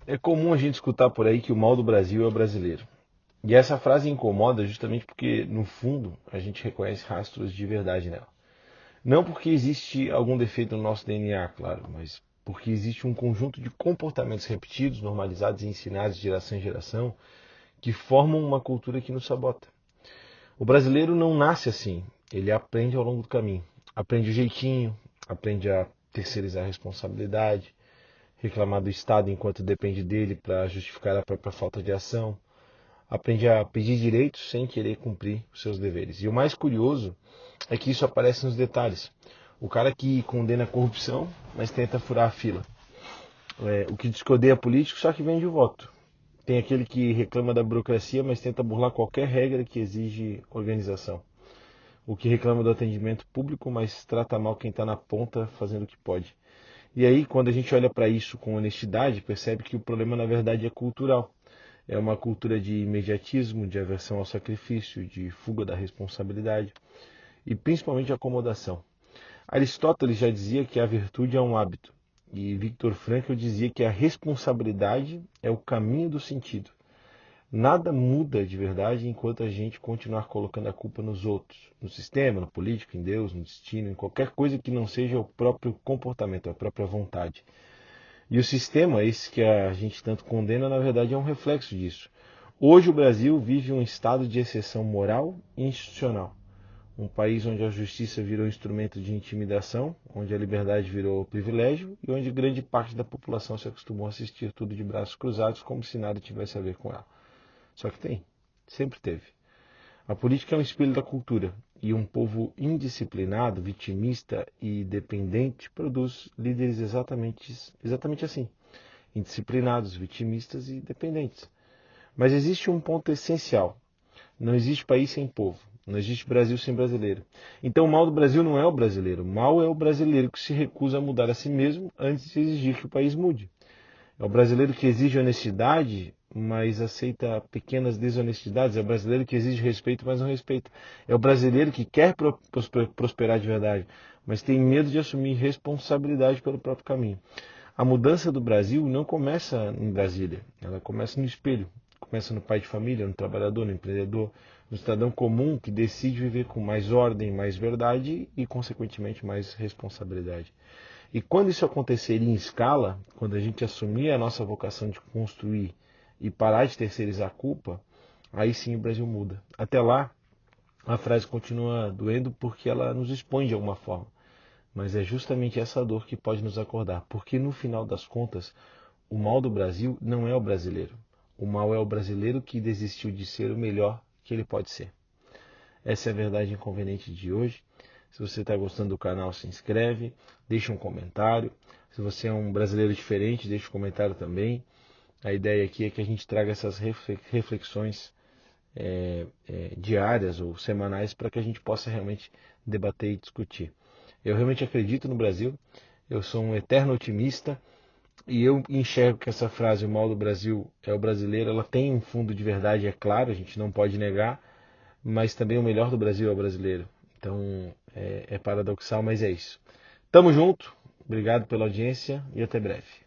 É comum a gente escutar por aí que o mal do Brasil é o brasileiro. E essa frase incomoda justamente porque, no fundo, a gente reconhece rastros de verdade nela. Não porque existe algum defeito no nosso DNA, claro, mas porque existe um conjunto de comportamentos repetidos, normalizados e ensinados de geração em geração que formam uma cultura que nos sabota. O brasileiro não nasce assim, ele aprende ao longo do caminho. Aprende o jeitinho, aprende a terceirizar a responsabilidade, reclamar do Estado enquanto depende dele para justificar a própria falta de ação, aprende a pedir direitos sem querer cumprir os seus deveres. E o mais curioso é que isso aparece nos detalhes. O cara que condena a corrupção, mas tenta furar a fila. O que diz que odeia político, só que vende o voto. Tem aquele que reclama da burocracia, mas tenta burlar qualquer regra que exige organização. O que reclama do atendimento público, mas trata mal quem está na ponta fazendo o que pode. E aí, quando a gente olha para isso com honestidade, percebe que o problema na verdade é cultural. É uma cultura de imediatismo, de aversão ao sacrifício, de fuga da responsabilidade e principalmente de acomodação. Aristóteles já dizia que a virtude é um hábito e Viktor Frankl dizia que a responsabilidade é o caminho do sentido. Nada muda de verdade enquanto a gente continuar colocando a culpa nos outros, no sistema, no político, em Deus, no destino, em qualquer coisa que não seja o próprio comportamento, a própria vontade. E o sistema, esse que a gente tanto condena, na verdade é um reflexo disso. Hoje o Brasil vive um estado de exceção moral e institucional. Um país onde a justiça virou instrumento de intimidação, onde a liberdade virou privilégio e onde grande parte da população se acostumou a assistir tudo de braços cruzados como se nada tivesse a ver com ela. Só que tem, sempre teve. A política é um espelho da cultura e um povo indisciplinado, vitimista e dependente produz líderes exatamente assim, indisciplinados, vitimistas e dependentes. Mas existe um ponto essencial. Não existe país sem povo. Não existe Brasil sem brasileiro. Então o mal do Brasil não é o brasileiro. O mal é o brasileiro que se recusa a mudar a si mesmo antes de exigir que o país mude. É o brasileiro que exige honestidade, mas aceita pequenas desonestidades. É o brasileiro que exige respeito, mas não respeita. É o brasileiro que quer prosperar de verdade, mas tem medo de assumir responsabilidade pelo próprio caminho. A mudança do Brasil não começa em Brasília, ela começa no espelho. Começa no pai de família, no trabalhador, no empreendedor, no cidadão comum que decide viver com mais ordem, mais verdade e, consequentemente, mais responsabilidade. E quando isso acontecer em escala, quando a gente assumir a nossa vocação de construir e parar de terceirizar a culpa, aí sim o Brasil muda. Até lá, a frase continua doendo porque ela nos expõe de alguma forma. Mas é justamente essa dor que pode nos acordar, porque no final das contas, o mal do Brasil não é o brasileiro. O mal é o brasileiro que desistiu de ser o melhor que ele pode ser. Essa é a verdade inconveniente de hoje. Se você está gostando do canal, se inscreve, deixa um comentário. Se você é um brasileiro diferente, deixa um comentário também. A ideia aqui é que a gente traga essas reflexões diárias ou semanais para que a gente possa realmente debater e discutir. Eu realmente acredito no Brasil, eu sou um eterno otimista e eu enxergo que essa frase, o mal do Brasil é o brasileiro, ela tem um fundo de verdade, é claro, a gente não pode negar, mas também o melhor do Brasil é o brasileiro. Então é paradoxal, mas é isso. Tamo junto, obrigado pela audiência e até breve.